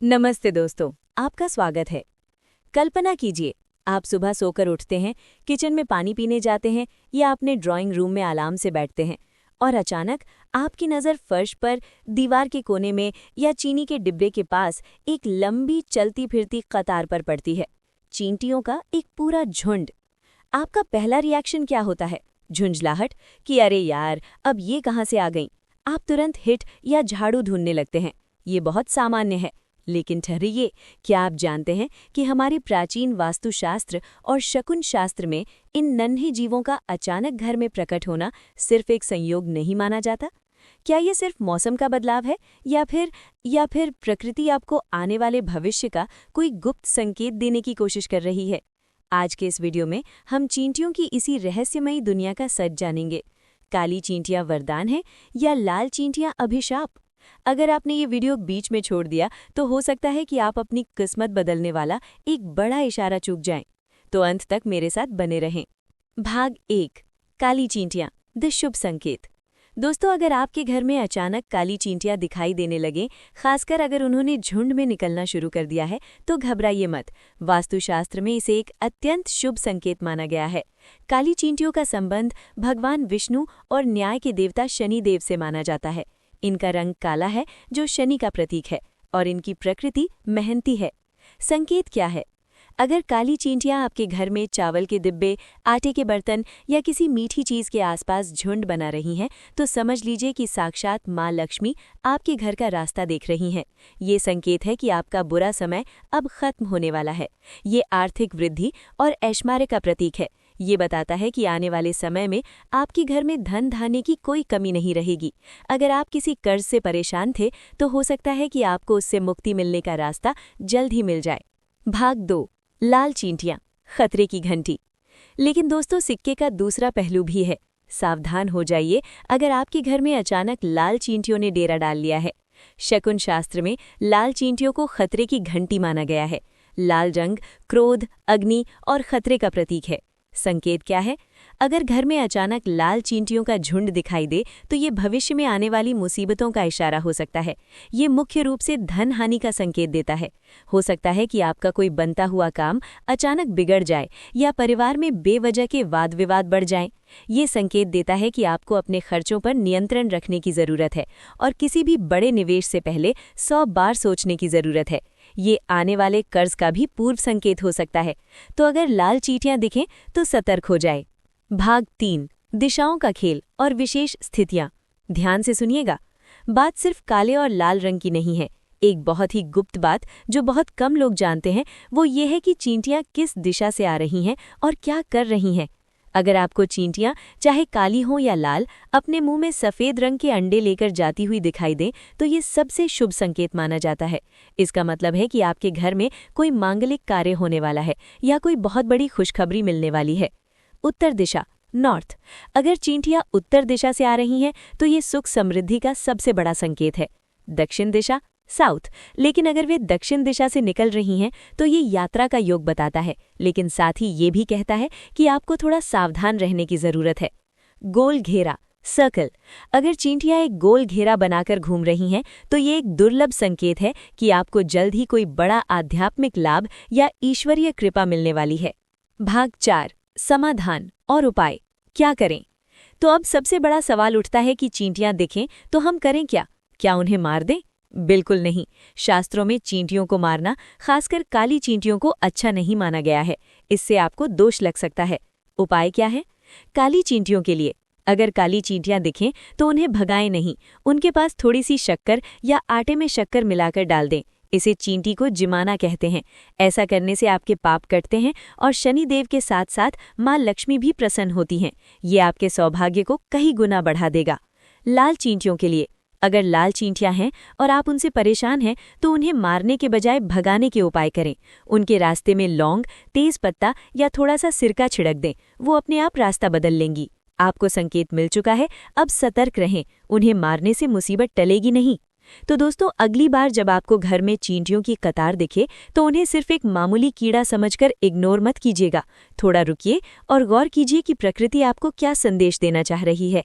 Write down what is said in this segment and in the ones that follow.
नमस्ते दोस्तों, आपका स्वागत है। कल्पना कीजिए, आप सुबह सोकर उठते हैं, किचन में पानी पीने जाते हैं या अपने ड्राइंग रूम में अलार्म से बैठते हैं और अचानक आपकी नज़र फर्श पर, दीवार के कोने में या चीनी के डिब्बे के पास एक लंबी चलती फिरती कतार पर पड़ती है। चींटियों का एक पूरा झुंड। आपका पहला रिएक्शन क्या होता है? झुंझलाहट कि अरे यार, अब ये कहाँ से आ गईं? आप तुरंत हिट या झाड़ू ढूंढने लगते हैं। ये बहुत सामान्य है। लेकिन ठहरिए, क्या आप जानते हैं कि हमारे प्राचीन वास्तुशास्त्र और शकुन शास्त्र में इन नन्हे जीवों का अचानक घर में प्रकट होना सिर्फ एक संयोग नहीं माना जाता? क्या ये सिर्फ मौसम का बदलाव है या फिर प्रकृति आपको आने वाले भविष्य का कोई गुप्त संकेत देने की कोशिश कर रही है? आज के इस वीडियो में हम चींटियों की इसी रहस्यमयी दुनिया का सच जानेंगे। काली चींटियां वरदान है या लाल चींटियां अभिशाप? अगर आपने ये वीडियो बीच में छोड़ दिया तो हो सकता है कि आप अपनी किस्मत बदलने वाला एक बड़ा इशारा चूक जाएं। तो अंत तक मेरे साथ बने रहें। भाग 1, काली चींटियां, द शुभ संकेत। दोस्तों, अगर आपके घर में अचानक काली चींटियां दिखाई देने लगे, खासकर अगर उन्होंने झुंड में निकलना शुरू कर दिया है, तो घबराइए मत। वास्तुशास्त्र में इसे एक अत्यंत शुभ संकेत माना गया है। काली चींटियों का संबंध भगवान विष्णु और न्याय के देवता शनिदेव से माना जाता है। इनका रंग काला है, जो शनि का प्रतीक है, और इनकी प्रकृति मेहनती है। संकेत क्या है? अगर काली चींटियां आपके घर में चावल के डिब्बे, आटे के बर्तन या किसी मीठी चीज के आसपास झुंड बना रही हैं, तो समझ लीजिए कि साक्षात माँ लक्ष्मी आपके घर का रास्ता देख रही हैं। ये संकेत है कि आपका बुरा समय अब खत्म होने वाला है। ये आर्थिक वृद्धि और ऐश्वर्य का प्रतीक है। ये बताता है कि आने वाले समय में आपके घर में धन धान्य की कोई कमी नहीं रहेगी। अगर आप किसी कर्ज से परेशान थे, तो हो सकता है कि आपको उससे मुक्ति मिलने का रास्ता जल्द ही मिल जाए। भाग 2, लाल चींटियां, खतरे की घंटी। लेकिन दोस्तों, सिक्के का दूसरा पहलू भी है। सावधान हो जाइए अगर आपके घर में अचानक लाल चींटियों ने डेरा डाल लिया है। शकुन शास्त्र में लाल चींटियों को खतरे की घंटी माना गया है। लाल रंग क्रोध, अग्नि और खतरे का प्रतीक है। संकेत क्या है? अगर घर में अचानक लाल चींटियों का झुंड दिखाई दे, तो ये भविष्य में आने वाली मुसीबतों का इशारा हो सकता है। ये मुख्य रूप से धन हानि का संकेत देता है। हो सकता है कि आपका कोई बनता हुआ काम अचानक बिगड़ जाए या परिवार में बेवजह के वाद विवाद बढ़ जाएं। ये संकेत देता है कि आपको अपने खर्चों पर नियंत्रण रखने की जरूरत है और किसी भी बड़े निवेश से पहले 100 बार सोचने की जरूरत है। ये आने वाले कर्ज का भी पूर्व संकेत हो सकता है। तो अगर लाल चींटियां दिखें तो सतर्क हो जाए। भाग 3, दिशाओं का खेल और विशेष स्थितियां। ध्यान से सुनिएगा, बात सिर्फ काले और लाल रंग की नहीं है। एक बहुत ही गुप्त बात जो बहुत कम लोग जानते हैं, वो ये है कि चींटियां किस दिशा से आ रही हैं और क्या कर रही हैं। अगर आपको चींटियां, चाहे काली हों या लाल, अपने मुंह में सफ़ेद रंग के अंडे लेकर जाती हुई दिखाई दें, तो ये सबसे शुभ संकेत माना जाता है। इसका मतलब है कि आपके घर में कोई मांगलिक कार्य होने वाला है या कोई बहुत बड़ी खुशखबरी मिलने वाली है। उत्तर दिशा, नॉर्थ। अगर चींटियां उत्तर दिशा से आ रही हैं, तो ये सुख समृद्धि का सबसे बड़ा संकेत है। दक्षिण दिशा, साउथ। लेकिन अगर वे दक्षिण दिशा से निकल रही हैं, तो ये यात्रा का योग बताता है, लेकिन साथ ही ये भी कहता है कि आपको थोड़ा सावधान रहने की जरूरत है। गोल घेरा, सर्कल। अगर चींटियां एक गोल घेरा बनाकर घूम रही हैं, तो ये एक दुर्लभ संकेत है कि आपको जल्द ही कोई बड़ा आध्यात्मिक लाभ या ईश्वरीय कृपा मिलने वाली है। भाग 4, समाधान और उपाय। क्या करें? तो अब सबसे बड़ा सवाल उठता है कि चींटियां दिखें तो हम करें क्या? क्या उन्हें मार दें? बिल्कुल नहीं। शास्त्रों में चींटियों को मारना, खासकर काली चींटियों को, अच्छा नहीं माना गया है। इससे आपको दोष लग सकता है। उपाय क्या है? काली चींटियों के लिए, अगर काली चींटियां दिखें तो उन्हें भगाएं नहीं। उनके पास थोड़ी सी शक्कर या आटे में शक्कर मिलाकर डाल दें। इसे चींटी को जिमाना कहते हैं। ऐसा करने से आपके पाप कटते हैं और शनिदेव के साथ साथ माँ लक्ष्मी भी प्रसन्न होती हैं। ये आपके सौभाग्य को कई गुना बढ़ा देगा। लाल चींटियों के लिए, अगर लाल चींटियां हैं और आप उनसे परेशान हैं, तो उन्हें मारने के बजाय भगाने के उपाय करें। उनके रास्ते में लौंग, तेज पत्ता या थोड़ा सा सिरका छिड़क दें। वो अपने आप रास्ता बदल लेंगी। आपको संकेत मिल चुका है, अब सतर्क रहें। उन्हें मारने से मुसीबत टलेगी नहीं। तो दोस्तों, अगली बार जब आपको घर में चींटियों की कतार दिखे, तो उन्हें सिर्फ एक मामूली कीड़ा समझकर इग्नोर मत कीजिएगा। थोड़ा रुकिए और गौर कीजिए कि प्रकृति आपको क्या संदेश देना चाह रही है।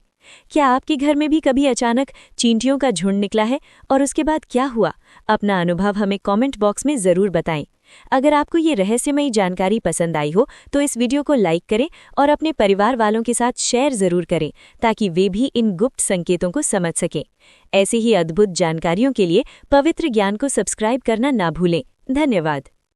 क्या आपके घर में भी कभी अचानक चींटियों का झुंड निकला है और उसके बाद क्या हुआ? अपना अनुभव हमें कमेंट बॉक्स में ज़रूर बताएं। अगर आपको ये रहस्यमयी जानकारी पसंद आई हो तो इस वीडियो को लाइक करें और अपने परिवार वालों के साथ शेयर ज़रूर करें ताकि वे भी इन गुप्त संकेतों को समझ सकें। ऐसे ही अद्भुत जानकारियों के लिए पवित्र ज्ञान को सब्सक्राइब करना ना भूलें। धन्यवाद।